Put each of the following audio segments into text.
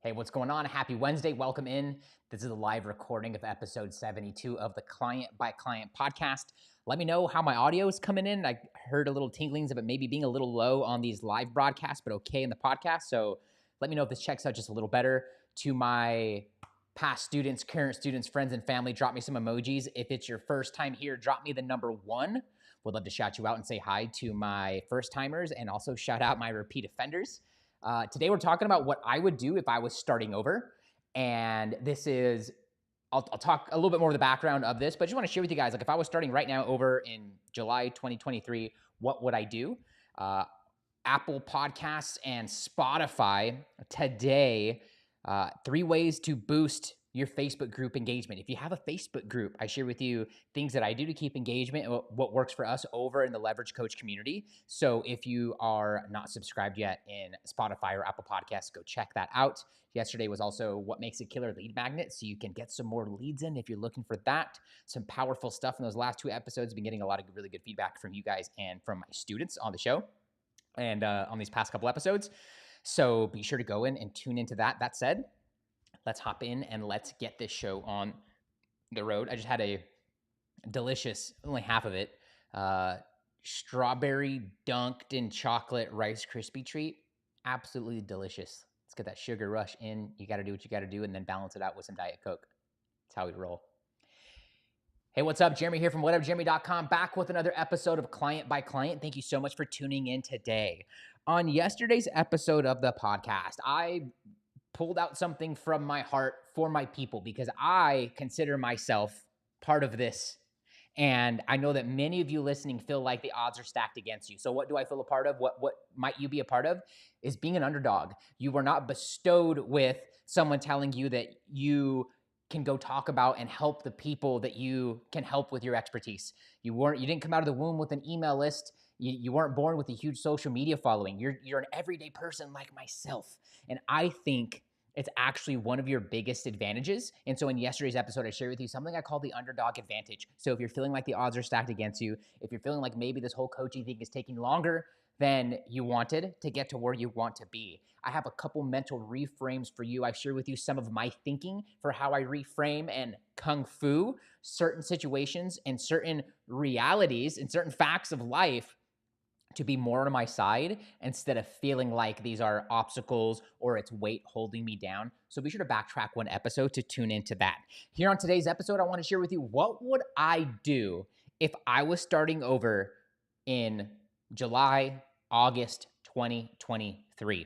Hey, what's going on? Happy Wednesday. Welcome in. This is a live recording of episode 72 of the Client by Client podcast. Let me know how my audio is coming in. I heard a little tinklings of it maybe being a little low on these live broadcasts, but okay in the podcast. So let me know if this checks out just a little better. To my past students, current students, friends, and family, drop me some emojis. If it's your first time here, drop me the number 1. Would love to shout you out and say hi to my first timers and also shout out my repeat offenders. Today we're talking about what I would do if I was starting over. And this is, I'll talk a little bit more of the background of this, but I just want to share with you guys, like if I was starting right now over in July 2023, what would I do? Apple Podcasts and Spotify today, 3 ways to boost your Facebook group engagement. If you have a Facebook group, I share with you things that I do to keep engagement and what works for us over in the Leverage Coach community. So if you are not subscribed yet in Spotify or Apple Podcasts, go check that out. Yesterday was also what makes a killer lead magnet, so you can get some more leads in if you're looking for that. Some powerful stuff in those last 2 episodes. I've been getting a lot of really good feedback from you guys and from my students on the show and on these past couple episodes. So be sure to go in and tune into that. That said, let's hop in and let's get this show on the road. I just had a delicious, only half of it, strawberry dunked in chocolate Rice Krispie treat. Absolutely delicious. Let's get that sugar rush in. You got to do what you got to do and then balance it out with some Diet Coke. That's how we roll. Hey, what's up? Jeremy here from whateverjeremy.com, back with another episode of Client by Client. Thank you so much for tuning in today. On yesterday's episode of the podcast, I pulled out something from my heart for my people because I consider myself part of this. And I know that many of you listening feel like the odds are stacked against you. So what do I feel a part of? What might you be a part of? Is being an underdog. You were not bestowed with someone telling you that you can go talk about and help the people that you can help with your expertise. You didn't come out of the womb with an email list. You weren't born with a huge social media following. You're an everyday person like myself. And I think it's actually one of your biggest advantages. And so in yesterday's episode, I shared with you something I call the underdog advantage. So if you're feeling like the odds are stacked against you, if you're feeling like maybe this whole coaching thing is taking longer than you wanted to get to where you want to be, I have a couple mental reframes for you. I share with you some of my thinking for how I reframe and kung fu certain situations and certain realities and certain facts of life to be more on my side instead of feeling like these are obstacles or it's weight holding me down. So be sure to backtrack 1 episode to tune into that. Here on today's episode, I want to share with you what would I do if I was starting over in July, August 2023.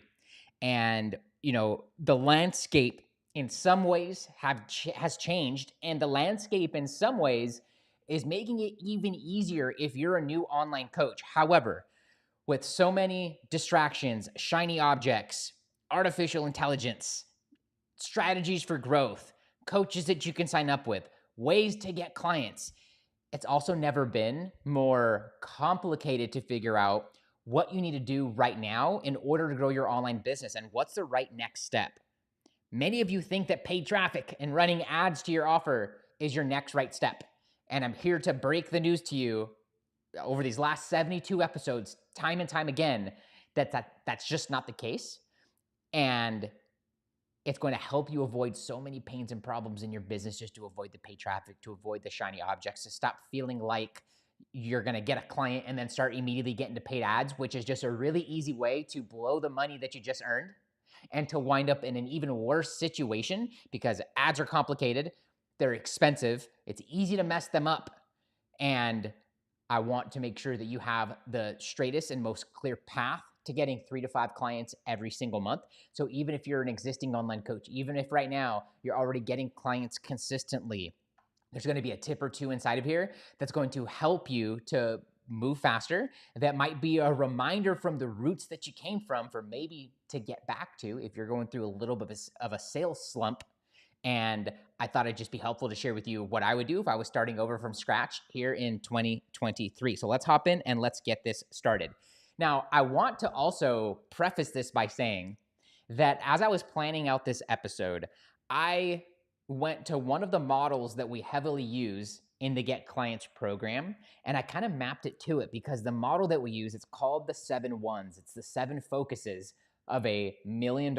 And, the landscape in some ways has changed, and the landscape in some ways is making it even easier if you're a new online coach. However, with so many distractions, shiny objects, artificial intelligence, strategies for growth, coaches that you can sign up with, ways to get clients, it's also never been more complicated to figure out what you need to do right now in order to grow your online business and what's the right next step. Many of you think that paid traffic and running ads to your offer is your next right step. And I'm here to break the news to you over these last 72 episodes, time and time again, that's just not the case. And it's going to help you avoid so many pains and problems in your business just to avoid the paid traffic, to avoid the shiny objects, to stop feeling like you're going to get a client and then start immediately getting to paid ads, which is just a really easy way to blow the money that you just earned and to wind up in an even worse situation because ads are complicated, they're expensive, it's easy to mess them up, and I want to make sure that you have the straightest and most clear path to getting 3 to 5 clients every single month. So even if you're an existing online coach, even if right now you're already getting clients consistently, there's going to be a tip or 2 inside of here that's going to help you to move faster. That might be a reminder from the roots that you came from for maybe to get back to if you're going through a little bit of a sales slump. And I thought it'd just be helpful to share with you what I would do if I was starting over from scratch here in 2023. So let's hop in and let's get this started. Now, I want to also preface this by saying that as I was planning out this episode, I went to one of the models that we heavily use in the Get Clients program, and I kind of mapped it to it because the model that we use, it's called the 7 1s. It's the 7 focuses of a $1 million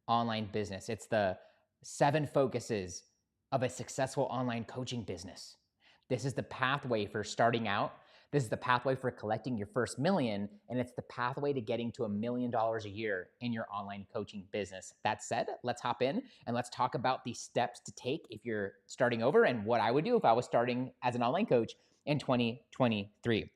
online business. It's the 7 focuses of a successful online coaching business. This is the pathway for starting out. This is the pathway for collecting your first million, and it's the pathway to getting to $1 million a year in your online coaching business. That said, let's hop in and let's talk about the steps to take if you're starting over and what I would do if I was starting as an online coach in 2023.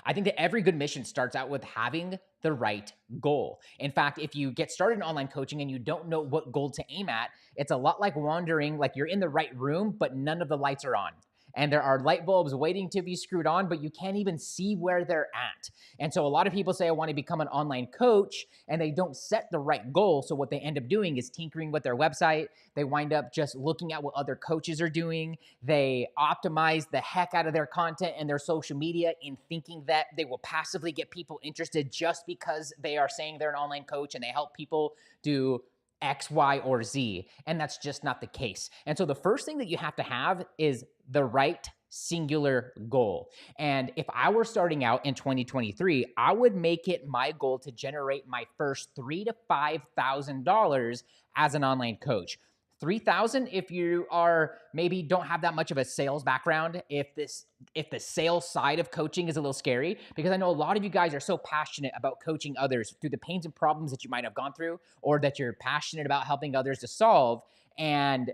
I think that every good mission starts out with having the right goal. In fact, if you get started in online coaching and you don't know what goal to aim at, it's a lot like wandering, like you're in the right room, but none of the lights are on. And there are light bulbs waiting to be screwed on, but you can't even see where they're at. And so a lot of people say, I want to become an online coach, and they don't set the right goal. So what they end up doing is tinkering with their website. They wind up just looking at what other coaches are doing. They optimize the heck out of their content and their social media in thinking that they will passively get people interested just because they are saying they're an online coach and they help people do X, Y, or Z. And that's just not the case. And so the first thing that you have to have is the right singular goal. And if I were starting out in 2023, I would make it my goal to generate my first $3,000 to $5,000 as an online coach. 3,000 if you are maybe don't have that much of a sales background, if the sales side of coaching is a little scary, because I know a lot of you guys are so passionate about coaching others through the pains and problems that you might have gone through, or that you're passionate about helping others to solve. And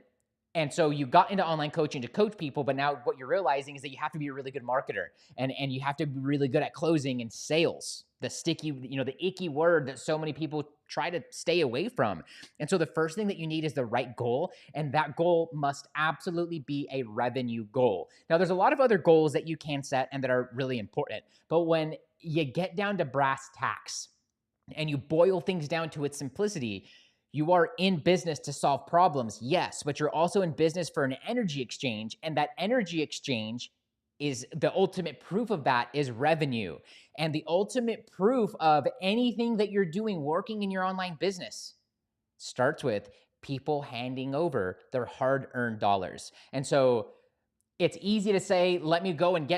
so you got into online coaching to coach people, but now what you're realizing is that you have to be a really good marketer, and you have to be really good at closing and sales, the sticky, the icky word that so many people try to stay away from. And so the first thing that you need is the right goal, and that goal must absolutely be a revenue goal. Now, there's a lot of other goals that you can set and that are really important, but when you get down to brass tacks and you boil things down to its simplicity, you are in business to solve problems, yes, but you're also in business for an energy exchange, and that energy exchange is the ultimate proof of that is revenue. And the ultimate proof of anything that you're doing working in your online business starts with people handing over their hard-earned dollars. And so it's easy to say, let me go and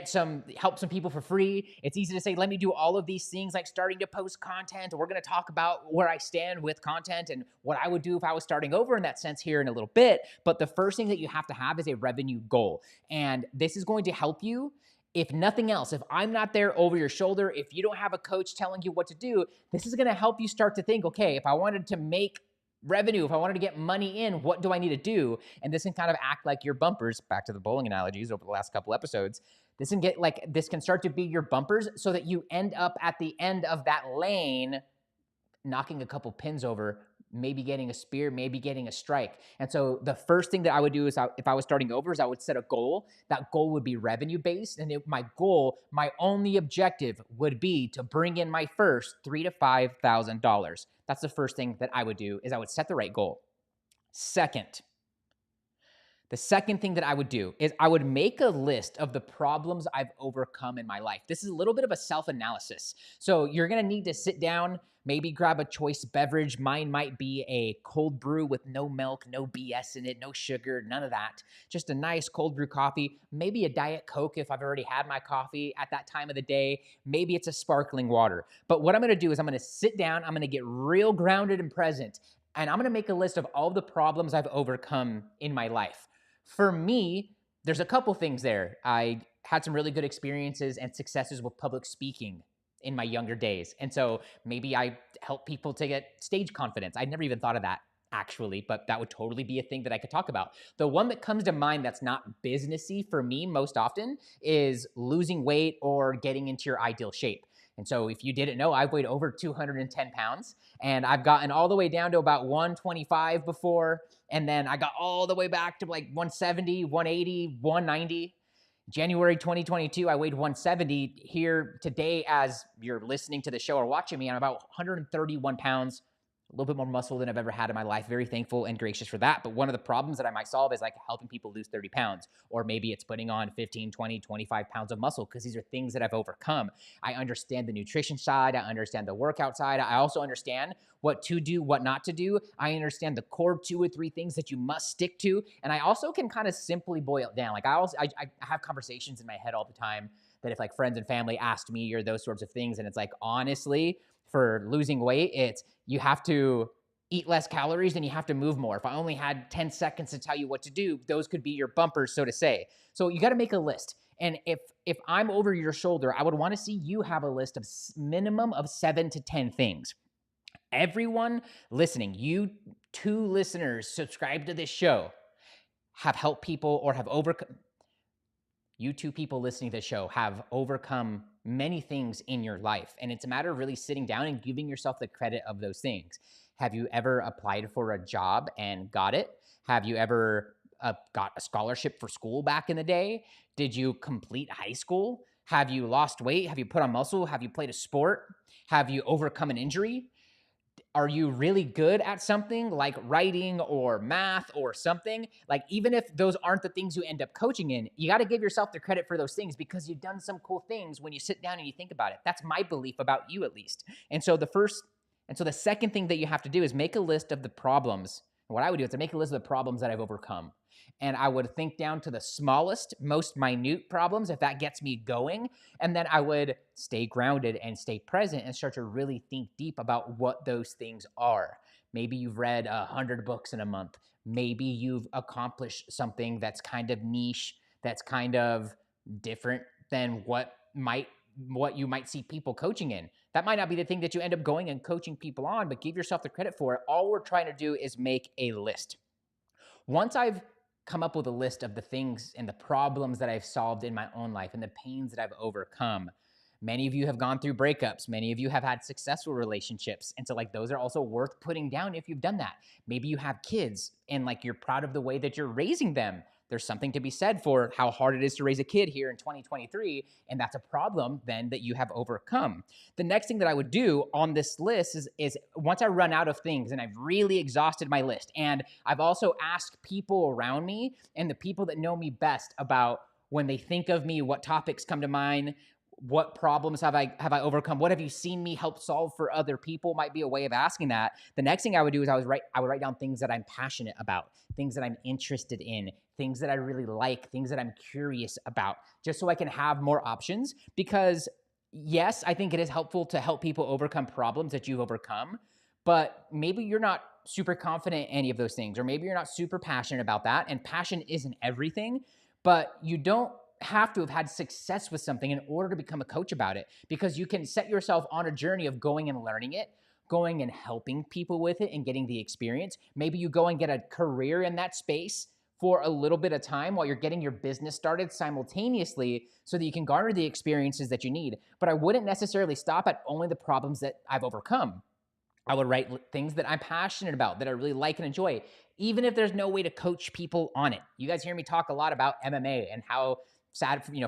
help some people for free. It's easy to say, let me do all of these things like starting to post content. We're going to talk about where I stand with content and what I would do if I was starting over in that sense here in a little bit. But the first thing that you have to have is a revenue goal. And this is going to help you. If nothing else, if I'm not there over your shoulder, if you don't have a coach telling you what to do, this is going to help you start to think, okay, if I wanted to make revenue, if I wanted to get money in, what do I need to do? And this can kind of act like your bumpers, back to the bowling analogies over the last couple episodes. This can start to be your bumpers so that you end up at the end of that lane, knocking a couple pins over, maybe getting a spear, maybe getting a strike. And so the first thing that I would do is if I was starting over is I would set a goal. That goal would be revenue based. And my only objective would be to bring in my first $3,000 to $5,000. That's the first thing that I would do is I would set the right goal. The second thing that I would do is I would make a list of the problems I've overcome in my life. This is a little bit of a self-analysis. So you're going to need to sit down, maybe grab a choice beverage. Mine might be a cold brew with no milk, no BS in it, no sugar, none of that. Just a nice cold brew coffee, maybe a Diet Coke if I've already had my coffee at that time of the day. Maybe it's a sparkling water. But what I'm going to do is I'm going to sit down, I'm going to get real grounded and present, and I'm going to make a list of all the problems I've overcome in my life. For me, there's a couple things there. I had some really good experiences and successes with public speaking in my younger days. And so maybe I help people to get stage confidence. I'd never even thought of that actually, but that would totally be a thing that I could talk about. The one that comes to mind that's not businessy for me most often is losing weight or getting into your ideal shape. And so if you didn't know, I've weighed over 210 pounds, and I've gotten all the way down to about 125 before, and then I got all the way back to like 170, 180, 190. January 2022, I weighed 170. Here today, as you're listening to the show or watching me, I'm about 131 pounds, a little bit more muscle than I've ever had in my life. Very thankful and gracious for that. But one of the problems that I might solve is like helping people lose 30 pounds, or maybe it's putting on 15, 20, 25 pounds of muscle, because these are things that I've overcome. I understand the nutrition side. I understand the workout side. I also understand what to do, what not to do. I understand the core 2 or 3 things that you must stick to. And I also can kind of simply boil it down. Like I have conversations in my head all the time that if like friends and family asked me or those sorts of things, and it's like, honestly, for losing weight, it's you have to eat less calories, then you have to move more. If I only had 10 seconds to tell you what to do, those could be your bumpers, so to say. So you got to make a list. And if I'm over your shoulder, I would want to see you have a list of minimum of 7 to 10 things. Everyone listening, you 2 listeners subscribe to this show, have helped people or have overcome. You 2 people listening to the show have overcome many things in your life. And it's a matter of really sitting down and giving yourself the credit of those things. Have you ever applied for a job and got it? Have you ever got a scholarship for school back in the day? Did you complete high school? Have you lost weight? Have you put on muscle? Have you played a sport? Have you overcome an injury? Are you really good at something like writing or math or something? Like, even if those aren't the things you end up coaching in, you got to give yourself the credit for those things because you've done some cool things when you sit down and you think about it. That's my belief about you, at least. And so the second thing that you have to do is make a list of the problems. What I would do is to make a list of the problems that I've overcome. And I would think down to the smallest, most minute problems if that gets me going. And then I would stay grounded and stay present and start to really think deep about what those things are. Maybe you've read 100 books in a month. Maybe you've accomplished something that's kind of niche, that's kind of different than what you might see people coaching in. That might not be the thing that you end up going and coaching people on, but give yourself the credit for it. All we're trying to do is make a list. Once I've come up with a list of the things and the problems that I've solved in my own life and the pains that I've overcome, many of you have gone through breakups. Many of you have had successful relationships. And so like those are also worth putting down if you've done that. Maybe you have kids and like you're proud of the way that you're raising them. There's something to be said for how hard it is to raise a kid here in 2023. And that's a problem then that you have overcome. The next thing that I would do on this list is once I run out of things and I've really exhausted my list, and I've also asked people around me and the people that know me best about when they think of me, what topics come to mind, what problems have I overcome? What have you seen me help solve for other people? Might be a way of asking that. The next thing I would do is I would write down things that I'm passionate about, things that I'm interested in, things that I really like, things that I'm curious about, just so I can have more options. Because yes, I think it is helpful to help people overcome problems that you've overcome, but maybe you're not super confident in any of those things, or maybe you're not super passionate about that. And passion isn't everything, but you don't have to have had success with something in order to become a coach about it, because you can set yourself on a journey of going and learning it, going and helping people with it and getting the experience. Maybe you go and get a career in that space for a little bit of time while you're getting your business started simultaneously so that you can garner the experiences that you need. But I wouldn't necessarily stop at only the problems that I've overcome. I would write things that I'm passionate about, that I really like and enjoy, even if there's no way to coach people on it. You guys hear me talk a lot about MMA and how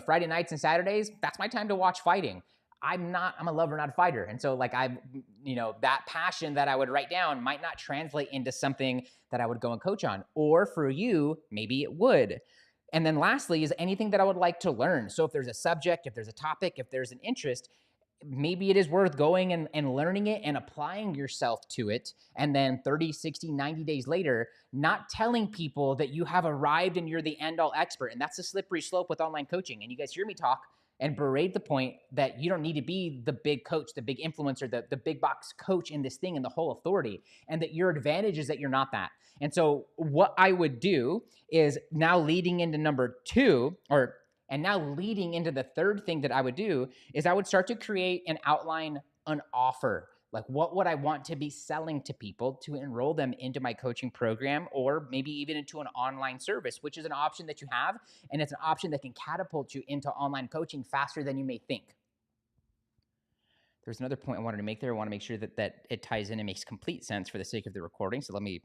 Friday nights and Saturdays, that's my time to watch fighting. I'm a lover, not a fighter. And so like that passion that I would write down might not translate into something that I would go and coach on. Or for you, maybe it would. And then lastly is anything that I would like to learn. So if there's a subject, if there's a topic, if there's an interest, maybe it is worth going and learning it and applying yourself to it. And then 30, 60, 90 days later, not telling people that you have arrived and you're the end-all expert. And that's a slippery slope with online coaching. And you guys hear me talk and berate the point that you don't need to be the big coach, the big influencer, the big box coach in this thing and the whole authority. And that your advantage is that you're not that. And so what I would do is now leading into number two, and now leading into the third thing that I would do is I would start to create and outline an offer. Like, what would I want to be selling to people to enroll them into my coaching program, or maybe even into an online service, which is an option that you have. And it's an option that can catapult you into online coaching faster than you may think. There's another point I wanted to make there. I want to make sure that it ties in and makes complete sense for the sake of the recording. So let me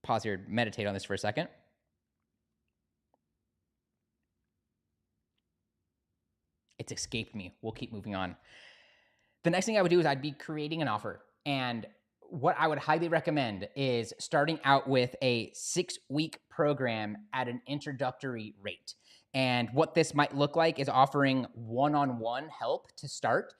pause here, meditate on this for a second. It's escaped me. We'll keep moving on. The next thing I would do is I'd be creating an offer. And what I would highly recommend is starting out with a 6-week program at an introductory rate. And what this might look like is offering one-on-one help to start.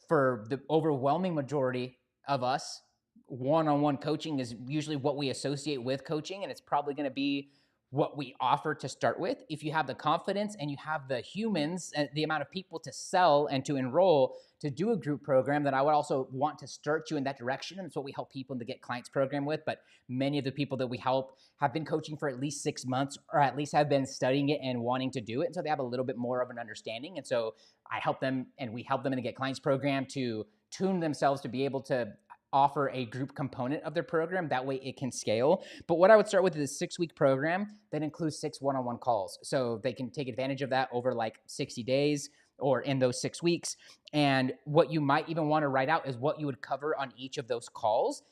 For the overwhelming majority of us, one-on-one coaching is usually what we associate with coaching, and it's probably going to be what we offer to start with, if you have the confidence and you have the humans, the amount of people to sell and to enroll to do a group program, then I would also want to start you in that direction. And that's what we help people in the Get Clients program with. But many of the people that we help have been coaching for at least 6 months, or at least have been studying it and wanting to do it. And so they have a little bit more of an understanding. And so I help them, and we help them in the Get Clients program to tune themselves to be able to offer a group component of their program. That way it can scale. But what I would start with is a 6-week program that includes 6 one-on-one calls. So they can take advantage of that over like 60 days or in those 6 weeks. And what you might even want to write out is what you would cover on each of those calls,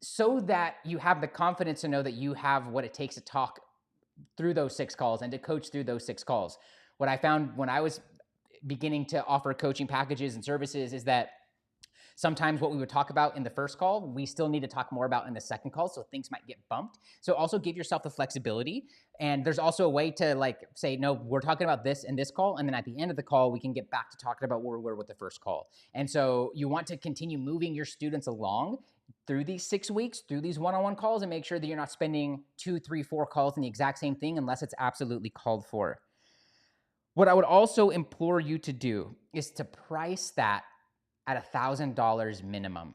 so that you have the confidence to know that you have what it takes to talk through those 6 calls and to coach through those 6 calls. What I found when I was beginning to offer coaching packages and services is that sometimes what we would talk about in the first call, we still need to talk more about in the second call, so things might get bumped. So also give yourself the flexibility. And there's also a way to like say, no, we're talking about this in this call, and then at the end of the call, we can get back to talking about where we were with the first call. And so you want to continue moving your students along through these 6 weeks, through these one-on-one calls, and make sure that you're not spending 2, 3, 4 calls in the exact same thing unless it's absolutely called for. What I would also implore you to do is to price that at $1,000 minimum,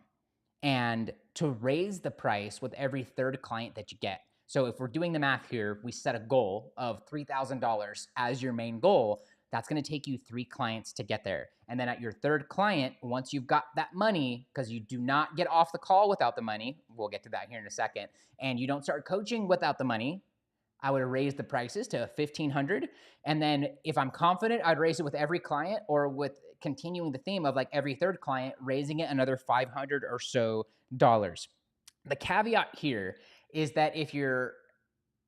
and to raise the price with every third client that you get. So if we're doing the math here, we set a goal of $3,000 as your main goal. That's going to take you 3 clients to get there. And then at your third client, once you've got that money, because you do not get off the call without the money, we'll get to that here in a second, and you don't start coaching without the money, I would raise the prices to $1,500. And then if I'm confident, I'd raise it with every client, or with continuing the theme of like every third client, raising it another $500 or so dollars. The caveat here is that if you're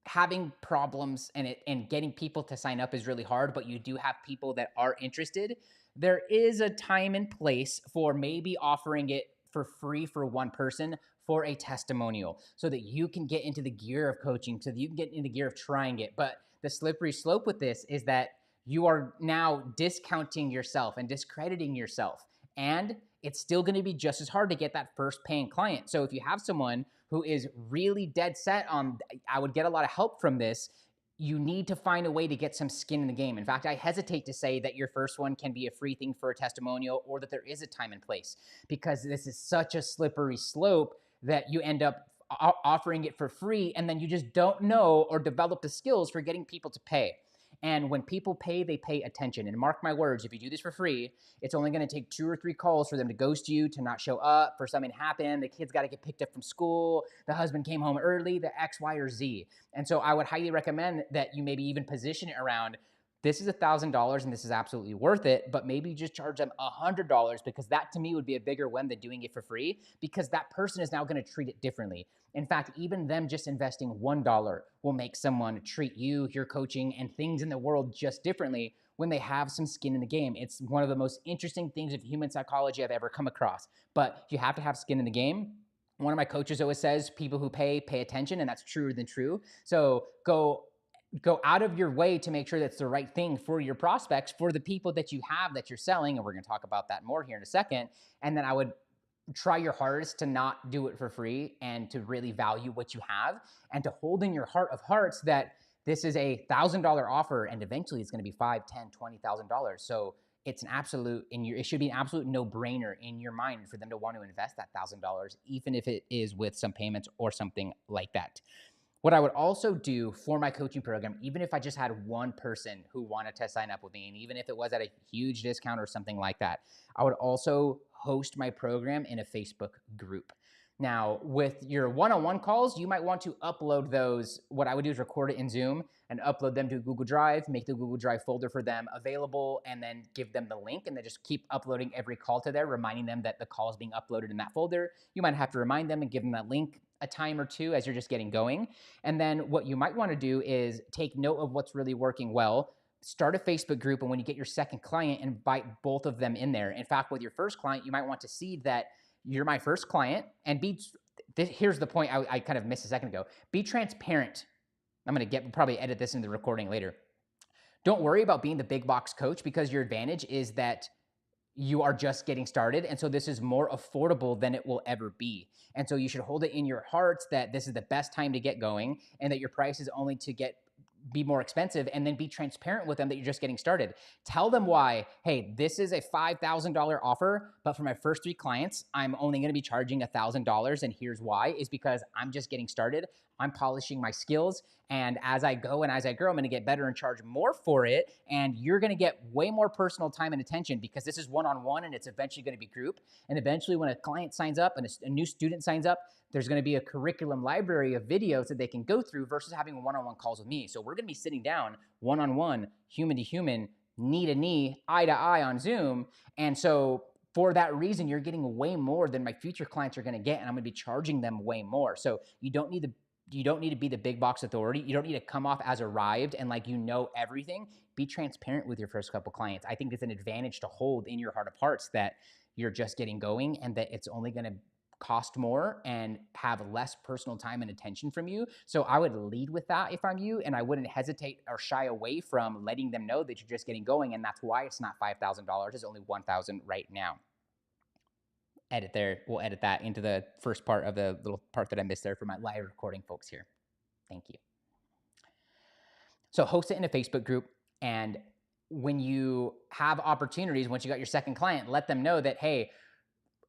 having problems and getting people to sign up is really hard, but you do have people that are interested, there is a time and place for maybe offering it for free for one person for a testimonial, so that you can get into the gear of coaching, so that you can get in the gear of trying it. But the slippery slope with this is that you are now discounting yourself and discrediting yourself. And it's still going to be just as hard to get that first paying client. So if you have someone who is really dead set on, I would get a lot of help from this, you need to find a way to get some skin in the game. In fact, I hesitate to say that your first one can be a free thing for a testimonial, or that there is a time and place, because this is such a slippery slope that you end up offering it for free, and then you just don't know or develop the skills for getting people to pay. And when people pay, they pay attention. And mark my words, if you do this for free, it's only going to take 2 or 3 calls for them to ghost you, to not show up, for something to happen. The kid's got to get picked up from school. The husband came home early, the X, Y, or Z. And so I would highly recommend that you maybe even position it around, this is $1,000 and this is absolutely worth it, but maybe just charge them $100, because that to me would be a bigger win than doing it for free, because that person is now going to treat it differently. In fact, even them just investing $1 will make someone treat you, your coaching, and things in the world just differently when they have some skin in the game. It's one of the most interesting things of human psychology I've ever come across, but you have to have skin in the game. One of my coaches always says, people who pay attention, and that's truer than true. So go out of your way to make sure that's the right thing for your prospects, for the people that you have that you're selling. And we're going to talk about that more here in a second. And then I would try your hardest to not do it for free, and to really value what you have, and to hold in your heart of hearts that this is a $1,000 offer, and eventually it's going to be $5,000, $10,000, $20,000. So it's an absolute, it should be an absolute no-brainer in your mind for them to want to invest that $1,000, even if it is with some payments or something like that. What I would also do for my coaching program, even if I just had one person who wanted to sign up with me, and even if it was at a huge discount or something like that, I would also host my program in a Facebook group. Now, with your one-on-one calls, you might want to upload those. What I would do is record it in Zoom and upload them to Google Drive, make the Google Drive folder for them available, and then give them the link, and then just keep uploading every call to there, reminding them that the call is being uploaded in that folder. You might have to remind them and give them that link a time or two as you're just getting going. And then what you might want to do is take note of what's really working well. Start a Facebook group, and when you get your second client, invite both of them in there. In fact, with your first client, you might want to seed that you're my first client, and here's the point I kind of missed a second ago. Be transparent. I'm going to probably edit this into the recording later. Don't worry about being the big box coach, because your advantage is that you are just getting started. And so this is more affordable than it will ever be. And so you should hold it in your hearts that this is the best time to get going, and that your price is only to get be more expensive, and then be transparent with them that you're just getting started. Tell them why, hey, this is a $5,000 offer, but for my first 3 clients, I'm only going to be charging $1,000. And here's why, is because I'm just getting started. I'm polishing my skills. And as I go and as I grow, I'm going to get better and charge more for it. And you're going to get way more personal time and attention because this is one-on-one and it's eventually going to be group. And eventually when a client signs up and a new student signs up, there's going to be a curriculum library of videos that they can go through versus having one-on-one calls with me. So we're going to be sitting down one-on-one, human to human, knee to knee, eye to eye on Zoom. And so for that reason, you're getting way more than my future clients are going to get, and I'm going to be charging them way more. So you don't need to be the big box authority. You don't need to come off as arrived and like you know everything. Be transparent with your first couple clients. I think it's an advantage to hold in your heart of hearts that you're just getting going and that it's only going to cost more and have less personal time and attention from you. So I would lead with that if I'm you, and I wouldn't hesitate or shy away from letting them know that you're just getting going, and that's why it's not $5,000. It's only $1,000 right now. Edit there. We'll edit that into the first part of the little part that I missed there for my live recording folks here. Thank you. So host it in a Facebook group, and when you have opportunities, once you got your second client, let them know that, hey,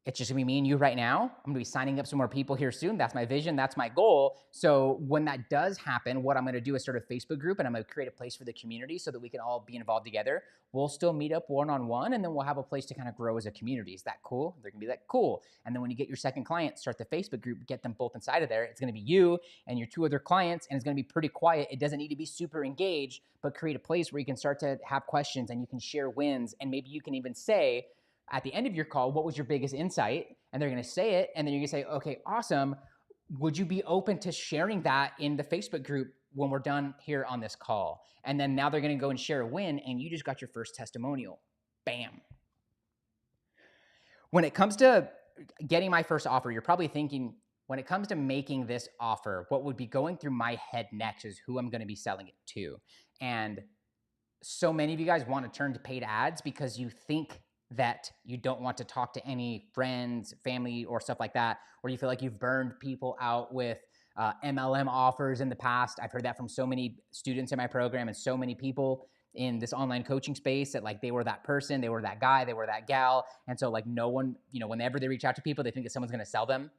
it's just gonna be me and you right now. I'm gonna be signing up some more people here soon. That's my vision, that's my goal. So when that does happen, what I'm gonna do is start a Facebook group, and I'm gonna create a place for the community so that we can all be involved together. We'll still meet up one-on-one, and then we'll have a place to kind of grow as a community. Is that cool? They're gonna be like, cool. And then when you get your second client, start the Facebook group, get them both inside of there. It's gonna be you and your 2 other clients, and it's gonna be pretty quiet. It doesn't need to be super engaged, but create a place where you can start to have questions and you can share wins, and maybe you can even say, at the end of your call, what was your biggest insight? And they're going to say it. And then you're going to say, okay, awesome. Would you be open to sharing that in the Facebook group when we're done here on this call? And then now they're going to go and share a win, and you just got your first testimonial. Bam. When it comes to getting my first offer, you're probably thinking, when it comes to making this offer, what would be going through my head next is who I'm going to be selling it to. And so many of you guys want to turn to paid ads because you think that you don't want to talk to any friends, family, or stuff like that, or you feel like you've burned people out with MLM offers in the past. I've heard that from so many students in my program and so many people in this online coaching space that like they were that person, they were that guy, they were that gal. And so like no one, whenever they reach out to people, they think that someone's going to sell them.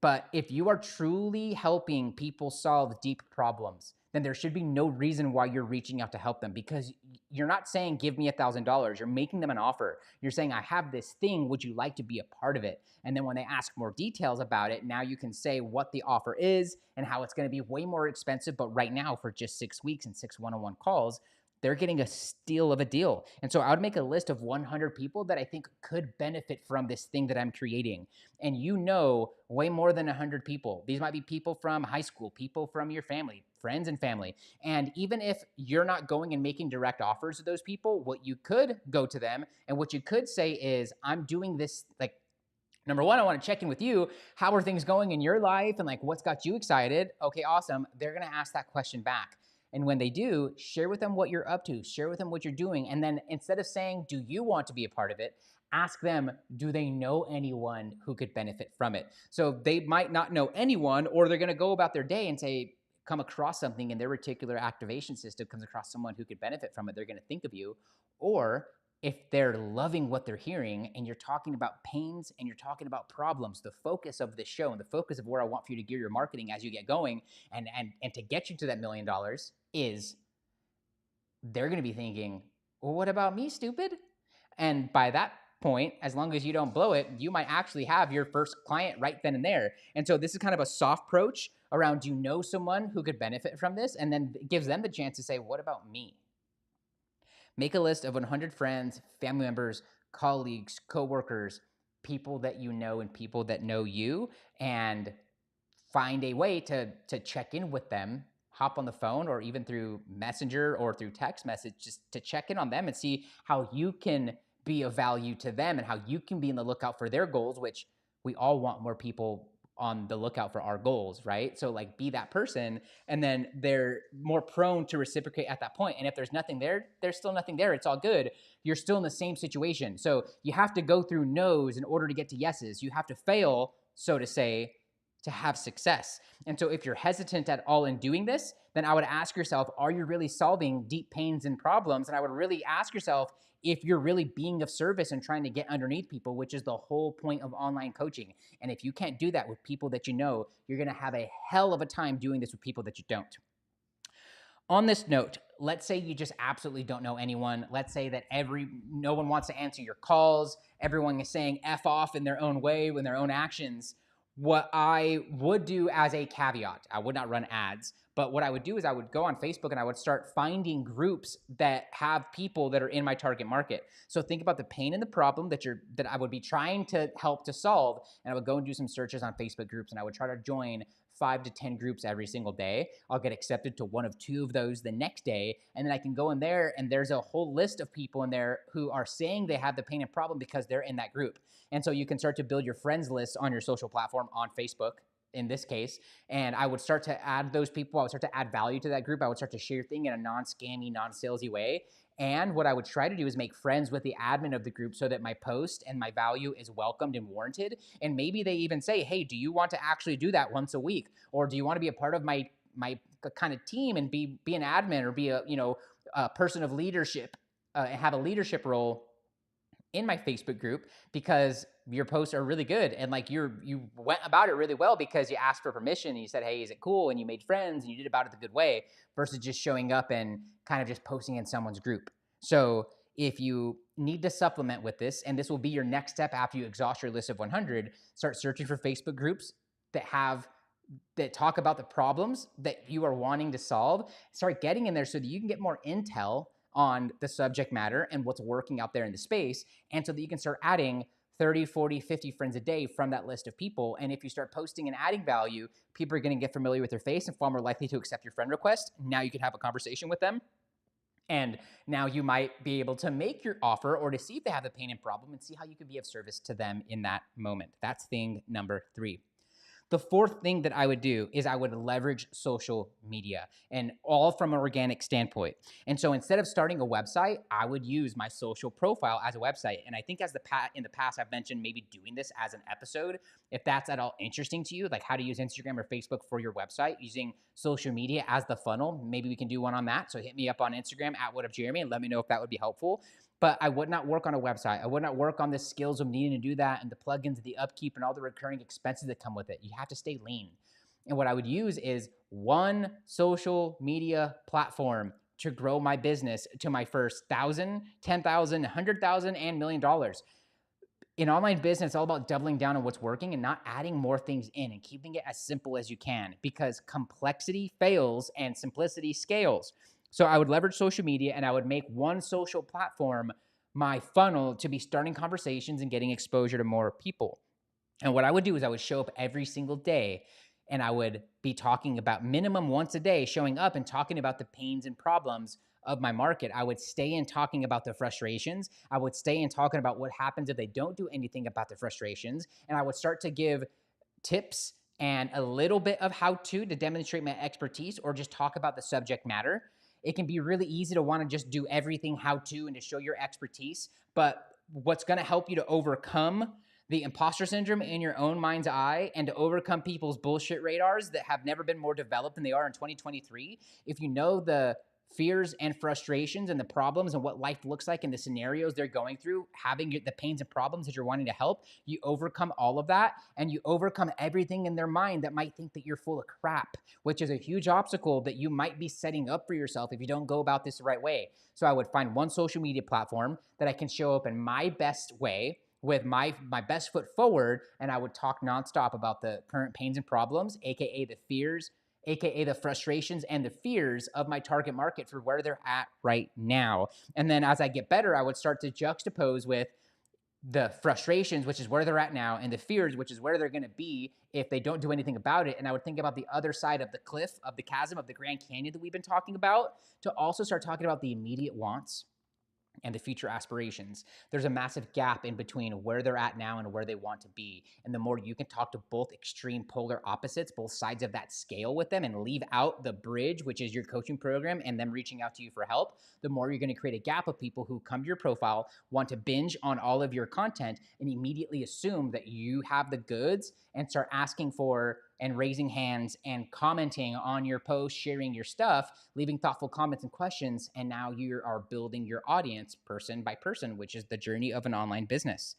But if you are truly helping people solve deep problems, then there should be no reason why you're reaching out to help them, because you're not saying, give me $1,000. You're making them an offer. You're saying, I have this thing. Would you like to be a part of it? And then when they ask more details about it, now you can say what the offer is and how it's going to be way more expensive. But right now, for just 6 weeks and 6 one-on-one calls, they're getting a steal of a deal. And so I would make a list of 100 people that I think could benefit from this thing that I'm creating. And way more than 100 people. These might be people from high school, people from your family, friends and family. And even if you're not going and making direct offers to those people, what you could go to them and what you could say is, I'm doing this, like, number one, I want to check in with you. How are things going in your life? And like, what's got you excited? Okay, awesome. They're going to ask that question back. And when they do, share with them what you're up to, share with them what you're doing. And then instead of saying, do you want to be a part of it? Ask them, do they know anyone who could benefit from it? So they might not know anyone, or they're going to go about their day and say, come across something in their reticular activation system, comes across someone who could benefit from it. They're going to think of you. Or if they're loving what they're hearing and you're talking about pains and you're talking about problems, the focus of this show and the focus of where I want for you to gear your marketing as you get going and to get you to that $1 million is they're going to be thinking, well, what about me, stupid? And by that point, as long as you don't blow it, you might actually have your first client right then and there. And so this is kind of a soft approach around, do you know someone who could benefit from this? And then it gives them the chance to say, what about me? Make a list of 100 friends, family members, colleagues, coworkers, people that you know and people that know you, and find a way to check in with them. Hop on the phone or even through Messenger or through text message, just to check in on them and see how you can be of value to them and how you can be in the lookout for their goals, which we all want more people on the lookout for our goals, right? So like, be that person, and then they're more prone to reciprocate at that point. And if there's nothing there, there's still nothing there. It's all good. You're still in the same situation. So you have to go through no's in order to get to yeses. You have to fail, so to say, to have success. And so if you're hesitant at all in doing this, then I would ask yourself, are you really solving deep pains and problems? And I would really ask yourself if you're really being of service and trying to get underneath people, which is the whole point of online coaching. And if you can't do that with people that you know, you're going to have a hell of a time doing this with people that you don't. On this note, let's say you just absolutely don't know anyone. Let's say that no one wants to answer your calls. Everyone is saying F off in their own way, with their own actions. What I would do as a caveat, I would not run ads, but what I would do is I would go on Facebook and I would start finding groups that have people that are in my target market. So think about the pain and the problem that I would be trying to help to solve, and I would go and do some searches on Facebook groups, and I would try to join 5 to 10 groups every single day. I'll get accepted to 1 of 2 of those the next day. And then I can go in there and there's a whole list of people in there who are saying they have the pain and problem because they're in that group. And so you can start to build your friends list on your social platform on Facebook in this case. And I would start to add those people. I would start to add value to that group. I would start to share things in a non-scammy, non-salesy way. And what I would try to do is make friends with the admin of the group so that my post and my value is welcomed and warranted. And maybe they even say, hey, do you want to actually do that once a week? Or do you want to be a part of my kind of team and be an admin or be a person of leadership and have a leadership role in my Facebook group, because your posts are really good and like you went about it really well because you asked for permission and you said, hey, is it cool? And you made friends and you did about it the good way, versus just showing up and kind of just posting in someone's group. So if you need to supplement with this, and this will be your next step after you exhaust your list of 100, start searching for Facebook groups that talk about the problems that you are wanting to solve. Start getting in there so that you can get more intel on the subject matter and what's working out there in the space, and so that you can start adding 30, 40, 50 friends a day from that list of people. And if you start posting and adding value, people are going to get familiar with your face and far more likely to accept your friend request. Now you can have a conversation with them. And now you might be able to make your offer or to see if they have a pain and problem and see how you can be of service to them in that moment. That's thing number 3. The fourth thing that I would do is I would leverage social media, and all from an organic standpoint. And so instead of starting a website, I would use my social profile as a website. And I think in the past, I've mentioned maybe doing this as an episode. If that's at all interesting to you, like how to use Instagram or Facebook for your website using social media as the funnel, maybe we can do one on that. So hit me up on Instagram at whatupjeremy and let me know if that would be helpful. But I would not work on a website. I would not work on the skills of needing to do that and the plugins, the upkeep, and all the recurring expenses that come with it. You have to stay lean. And what I would use is one social media platform to grow my business to my first 1,000, 10,000, 100,000, and $1 million. In online business, it's all about doubling down on what's working and not adding more things in and keeping it as simple as you can, because complexity fails and simplicity scales. So I would leverage social media and I would make one social platform my funnel to be starting conversations and getting exposure to more people. And what I would do is I would show up every single day and I would be talking about minimum once a day, showing up and talking about the pains and problems of my market. I would stay in talking about the frustrations. I would stay in talking about what happens if they don't do anything about the frustrations. And I would start to give tips and a little bit of how-to to demonstrate my expertise or just talk about the subject matter. It can be really easy to want to just do everything how-to and to show your expertise. But what's going to help you to overcome the imposter syndrome in your own mind's eye and to overcome people's bullshit radars that have never been more developed than they are in 2023, if you know the fears and frustrations and the problems and what life looks like and the scenarios they're going through, having the pains and problems that you're wanting to help, you overcome all of that and you overcome everything in their mind that might think that you're full of crap, which is a huge obstacle that you might be setting up for yourself if you don't go about this the right way. So I would find one social media platform that I can show up in my best way with my best foot forward, and I would talk nonstop about the current pains and problems, aka the fears, aka the frustrations and the fears of my target market for where they're at right now. And then as I get better, I would start to juxtapose with the frustrations, which is where they're at now, and the fears, which is where they're going to be if they don't do anything about it. And I would think about the other side of the cliff, of the chasm, of the Grand Canyon that we've been talking about, to also start talking about the immediate wants and the future aspirations. There's a massive gap in between where they're at now and where they want to be. And the more you can talk to both extreme polar opposites, both sides of that scale with them, and leave out the bridge, which is your coaching program and them reaching out to you for help, the more you're going to create a gap of people who come to your profile, want to binge on all of your content, and immediately assume that you have the goods and start asking for and raising hands and commenting on your post, sharing your stuff, leaving thoughtful comments and questions. And now you are building your audience person by person, which is the journey of an online business.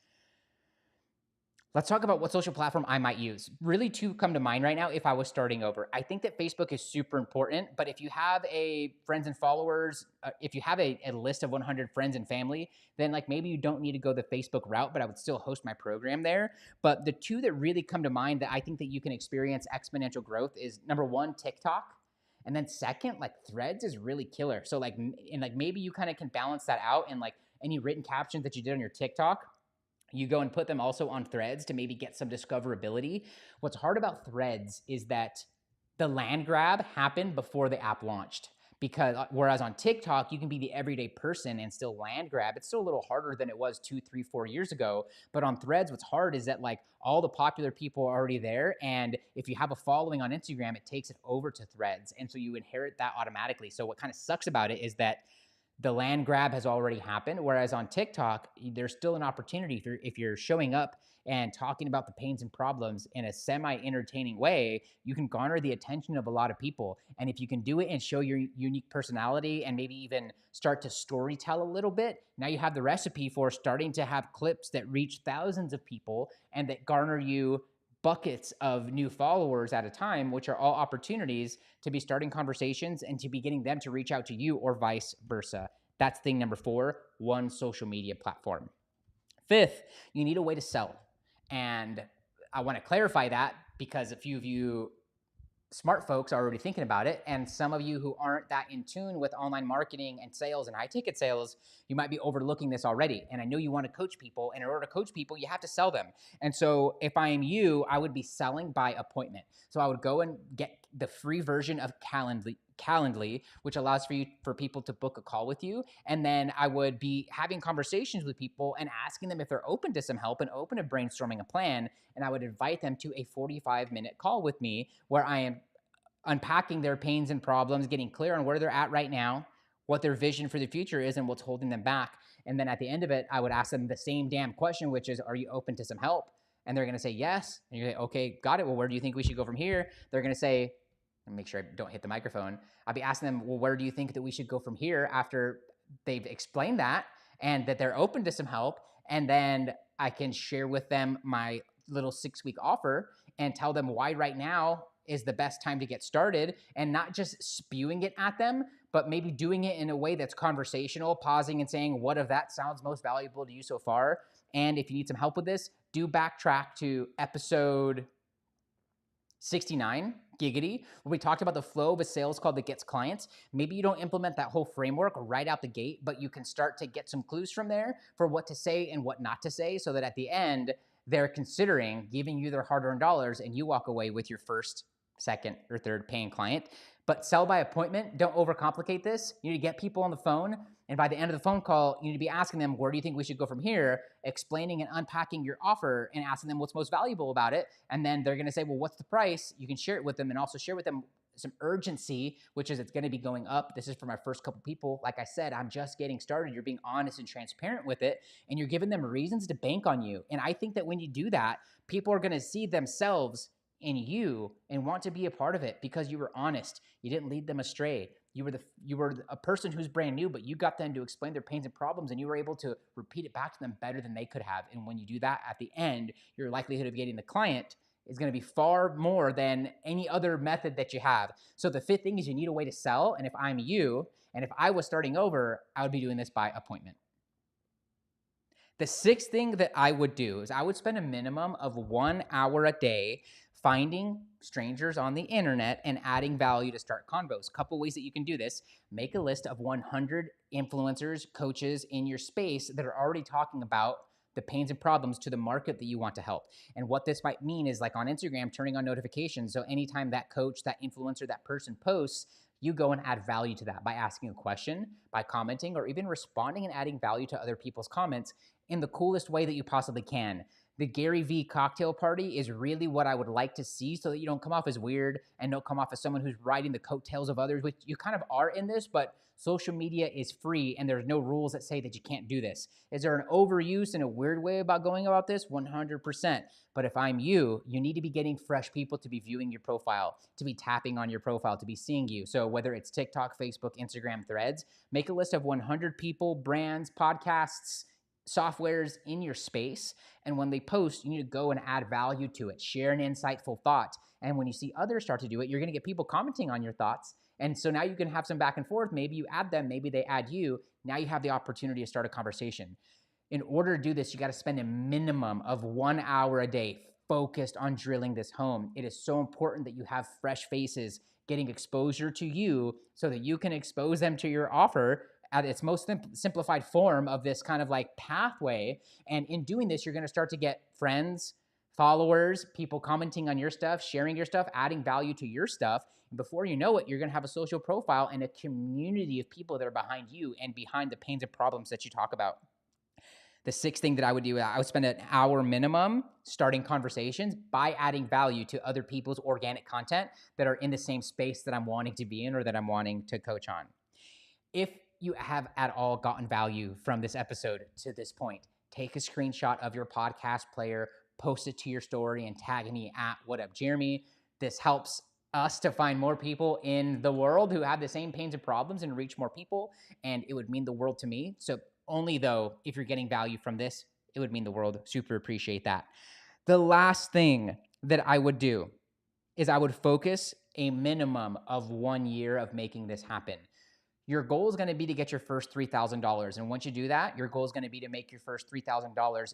Let's talk about what social platform I might use. Really, two come to mind right now if I was starting over. I think that Facebook is super important, but if you have a friends and followers, if you have a list of 100 friends and family, then like maybe you don't need to go the Facebook route, but I would still host my program there. But the two that really come to mind that I think that you can experience exponential growth is number one, TikTok. And then second, like Threads is really killer. So like, and like maybe you kind of can balance that out and like any written captions that you did on your TikTok, you go and put them also on Threads to maybe get some discoverability. What's hard about Threads is that the land grab happened before the app launched. Because whereas on TikTok, you can be the everyday person and still land grab. It's still a little harder than it was 2, 3, 4 years ago. But on Threads, what's hard is that like all the popular people are already there. And if you have a following on Instagram, it takes it over to Threads. And so you inherit that automatically. So what kind of sucks about it is that the land grab has already happened. Whereas on TikTok, there's still an opportunity if you're showing up and talking about the pains and problems in a semi-entertaining way, you can garner the attention of a lot of people. And if you can do it and show your unique personality and maybe even start to story tell a little bit, now you have the recipe for starting to have clips that reach thousands of people and that garner you buckets of new followers at a time, which are all opportunities to be starting conversations and to be getting them to reach out to you or vice versa. That's thing number 4, one social media platform. 5th, you need a way to sell. And I want to clarify that because a few of you smart folks are already thinking about it. And some of you who aren't that in tune with online marketing and sales and high ticket sales, you might be overlooking this already. And I know you want to coach people. And in order to coach people, you have to sell them. And so if I am you, I would be selling by appointment. So I would go and get the free version of Calendly, which allows for people to book a call with you. And then I would be having conversations with people and asking them if they're open to some help and open to brainstorming a plan. And I would invite them to a 45-minute call with me where I am unpacking their pains and problems, getting clear on where they're at right now, what their vision for the future is, and what's holding them back. And then at the end of it, I would ask them the same damn question, which is, are you open to some help? And they're going to say yes. And you're like, okay, got it. Well, where do you think we should go from here? They're going to say, and make sure I don't hit the microphone. I'll be asking them, well, where do you think that we should go from here after they've explained that and that they're open to some help? And then I can share with them my little 6-week offer and tell them why right now is the best time to get started, and not just spewing it at them, but maybe doing it in a way that's conversational, pausing and saying, what of that sounds most valuable to you so far? And if you need some help with this, do backtrack to episode 69, Giggity, where we talked about the flow of a sales call that gets clients. Maybe you don't implement that whole framework right out the gate, but you can start to get some clues from there for what to say and what not to say, so that at the end, they're considering giving you their hard-earned dollars and you walk away with your first, second, or third paying client. But sell by appointment. Don't overcomplicate this. You need to get people on the phone. And by the end of the phone call, you need to be asking them, where do you think we should go from here? Explaining and unpacking your offer and asking them what's most valuable about it. And then they're going to say, well, what's the price? You can share it with them and also share with them some urgency, which is it's going to be going up. This is for my first couple people. Like I said, I'm just getting started. You're being honest and transparent with it, and you're giving them reasons to bank on you. And I think that when you do that, people are going to see themselves in you and want to be a part of it because you were honest. You didn't lead them astray. You were a person who's brand new, but you got them to explain their pains and problems, and you were able to repeat it back to them better than they could have. And when you do that at the end, your likelihood of getting the client is going to be far more than any other method that you have. So the 5th thing is you need a way to sell. And if I'm you, and if I was starting over, I would be doing this by appointment. The 6th thing that I would do is I would spend a minimum of 1 hour a day finding strangers on the internet and adding value to start convos. Couple ways that you can do this. Make a list of 100 influencers, coaches in your space that are already talking about the pains and problems to the market that you want to help. And what this might mean is, like on Instagram, turning on notifications. So anytime that coach, that influencer, that person posts, you go and add value to that by asking a question, by commenting, or even responding and adding value to other people's comments in the coolest way that you possibly can. The Gary V cocktail party is really what I would like to see, so that you don't come off as weird and don't come off as someone who's riding the coattails of others, which you kind of are in this, but social media is free and there's no rules that say that you can't do this. Is there an overuse and a weird way about going about this? 100%. But if I'm you, you need to be getting fresh people to be viewing your profile, to be tapping on your profile, to be seeing you. So whether it's TikTok, Facebook, Instagram, Threads, make a list of 100 people, brands, podcasts, softwares in your space. And when they post, you need to go and add value to it, share an insightful thought. And when you see others start to do it, you're going to get people commenting on your thoughts. And so now you can have some back and forth. Maybe you add them, maybe they add you. Now you have the opportunity to start a conversation. In order to do this, you got to spend a minimum of 1 hour a day focused on drilling this home. It is so important that you have fresh faces getting exposure to you so that you can expose them to your offer at its most simplified form of this kind of like pathway. And in doing this, you're going to start to get friends, followers, people commenting on your stuff, sharing your stuff, adding value to your stuff. And before you know it, you're going to have a social profile and a community of people that are behind you and behind the pains and problems that you talk about. The sixth thing that I would do, I would spend an hour minimum starting conversations by adding value to other people's organic content that are in the same space that I'm wanting to be in or that I'm wanting to coach on. If you have at all gotten value from this episode to this point, take a screenshot of your podcast player, post it to your story, and tag me at WhatUpJeremy. This helps us to find more people in the world who have the same pains and problems and reach more people, and it would mean the world to me. So only though, if you're getting value from this, it would mean the world. Super appreciate that. The last thing that I would do is I would focus a minimum of 1 year of making this happen. Your goal is going to be to get your first $3,000. And once you do that, your goal is going to be to make your first $3,000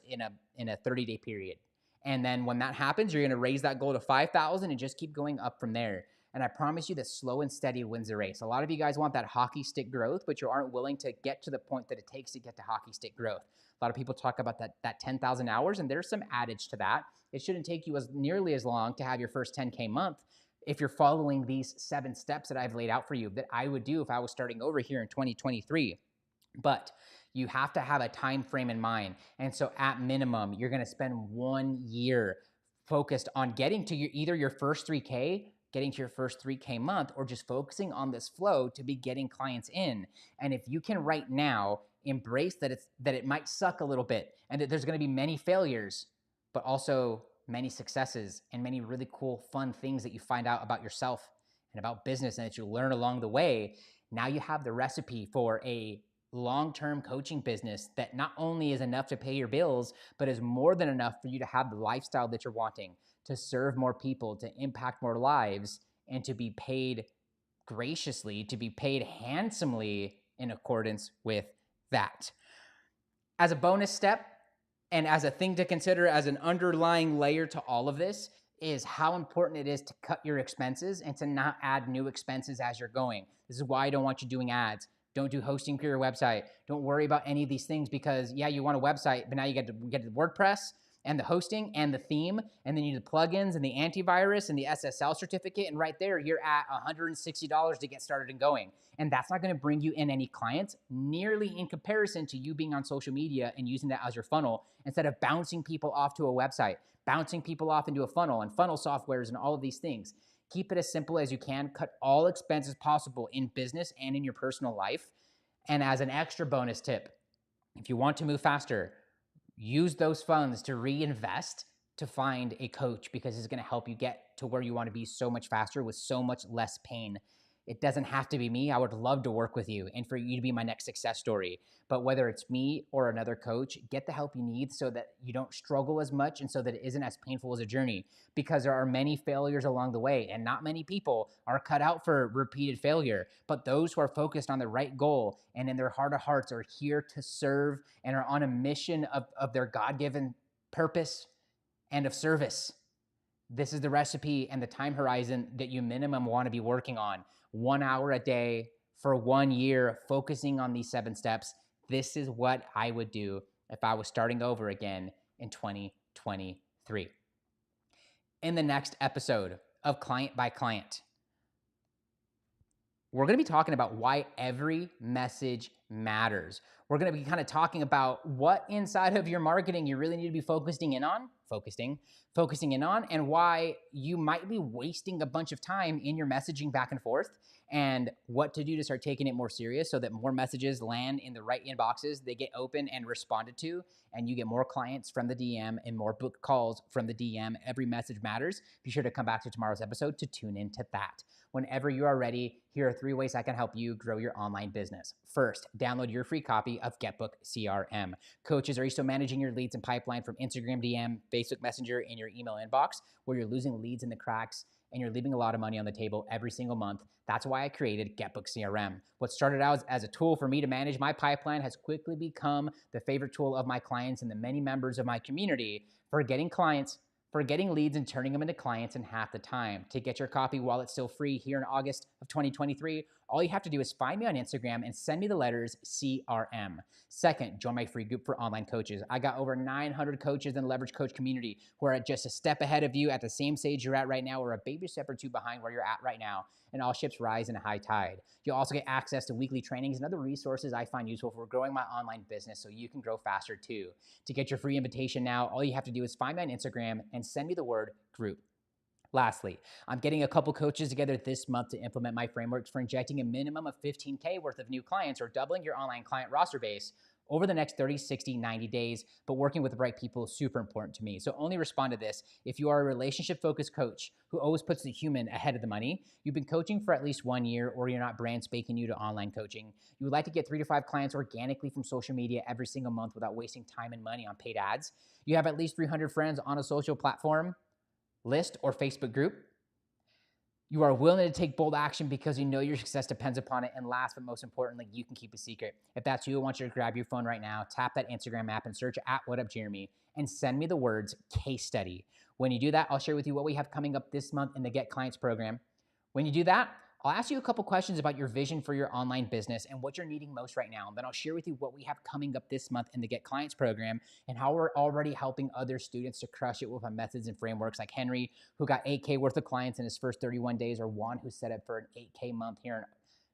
in a 30-day period. And then when that happens, you're going to raise that goal to 5,000 and just keep going up from there. And I promise you that slow and steady wins the race. A lot of you guys want that hockey stick growth, but you aren't willing to get to the point that it takes to get to hockey stick growth. A lot of people talk about that 10,000 hours, and there's some adage to that. It shouldn't take you nearly as long to have your first 10K month if you're following these 7 steps that I've laid out for you that I would do if I was starting over here in 2023. But you have to have a time frame in mind. And so at minimum, you're going to spend 1 year focused on getting to either your first 3K, getting to your first 3K month, or just focusing on this flow to be getting clients in. And if you can right now embrace that it might suck a little bit and that there's going to be many failures, but also many successes and many really cool, fun things that you find out about yourself and about business and that you learn along the way, now you have the recipe for a long-term coaching business that not only is enough to pay your bills, but is more than enough for you to have the lifestyle that you're wanting, to serve more people, to impact more lives, and to be paid graciously, to be paid handsomely in accordance with that. As a bonus step, and as a thing to consider as an underlying layer to all of this, is how important it is to cut your expenses and to not add new expenses as you're going. This is why I don't want you doing ads. Don't do hosting for your website. Don't worry about any of these things because, yeah, you want a website, but now you get the WordPress and the hosting and the theme, and then you need the plugins and the antivirus and the SSL certificate, and right there, you're at $160 to get started and going. And that's not gonna bring you in any clients nearly in comparison to you being on social media and using that as your funnel instead of bouncing people off to a website, bouncing people off into a funnel and funnel softwares and all of these things. Keep it as simple as you can. Cut all expenses possible in business and in your personal life. And as an extra bonus tip, if you want to move faster, use those funds to reinvest to find a coach because it's going to help you get to where you want to be so much faster with so much less pain. It doesn't have to be me. I would love to work with you and for you to be my next success story. But whether it's me or another coach, get the help you need so that you don't struggle as much and so that it isn't as painful as a journey, because there are many failures along the way and not many people are cut out for repeated failure. But those who are focused on the right goal and in their heart of hearts are here to serve and are on a mission of their God-given purpose and of service. This is the recipe and the time horizon that you minimum want to be working on. 1 hour a day for 1 year, focusing on these 7 steps. This is what I would do if I was starting over again in 2023. In the next episode of Client by Client, we're going to be talking about why every message matters. We're going to be kind of talking about what inside of your marketing you really need to be focusing in on, and why you might be wasting a bunch of time in your messaging back and forth, and what to do to start taking it more serious so that more messages land in the right inboxes, they get open and responded to, and you get more clients from the DM and more book calls from the DM. Every message matters. Be sure to come back to tomorrow's episode to tune into that. Whenever you are ready, here are 3 ways I can help you grow your online business. First, download your free copy of GetBookCRM. Coaches, are you still managing your leads and pipeline from Instagram DM, Facebook Messenger, and your email inbox, where you're losing leads in the cracks and you're leaving a lot of money on the table every single month? That's why I created GetBookCRM. What started out as a tool for me to manage my pipeline has quickly become the favorite tool of my clients and the many members of my community for getting clients, for getting leads and turning them into clients in half the time. To get your copy while it's still free here in August of 2023, all you have to do is find me on Instagram and send me the letters CRM. Second, join my free group for online coaches. I got over 900 coaches in the Leverage Coach community who are just a step ahead of you at the same stage you're at right now, or a baby step or two behind where you're at right now, and all ships rise in a high tide. You'll also get access to weekly trainings and other resources I find useful for growing my online business so you can grow faster too. To get your free invitation now, all you have to do is find me on Instagram and send me the word group. Lastly, I'm getting a couple coaches together this month to implement my frameworks for injecting a minimum of 15K worth of new clients or doubling your online client roster base over the next 30, 60, 90 days. But working with the right people is super important to me. So only respond to this if you are a relationship-focused coach who always puts the human ahead of the money, you've been coaching for at least 1 year, or you're not brand spanking new to online coaching, you would like to get 3 to 5 clients organically from social media every single month without wasting time and money on paid ads, you have at least 300 friends on a social platform, list, or Facebook group, you are willing to take bold action because you know your success depends upon it, and last but most importantly, you can keep a secret. If that's you, I want you to grab your phone right now, tap that Instagram app and search at @WhatUpJeremy and send me the words case study. When you do that, I'll share with you what we have coming up this month in the Get Clients program. When you do that, I'll ask you a couple questions about your vision for your online business and what you're needing most right now. And then I'll share with you what we have coming up this month in the Get Clients program and how we're already helping other students to crush it with our methods and frameworks, like Henry, who got 8K worth of clients in his first 31 days, or Juan, who set up for an 8K month here,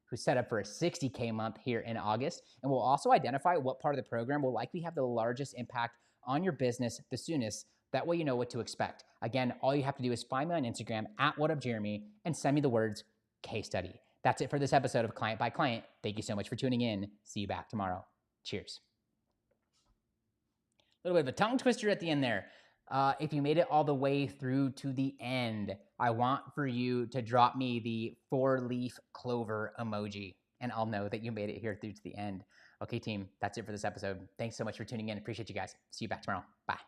who set up for a 60K month here in August. And we'll also identify what part of the program will likely have the largest impact on your business the soonest. That way you know what to expect. Again, all you have to do is find me on Instagram at @WhatUpJeremy and send me the words case study. That's it for this episode of Client by Client. Thank you so much for tuning in. See you back tomorrow. Cheers. A little bit of a tongue twister at the end there. If you made it all the way through to the end, I want for you to drop me the 4-leaf clover emoji, and I'll know that you made it here through to the end. Okay, team, that's it for this episode. Thanks so much for tuning in. Appreciate you guys. See you back tomorrow. Bye.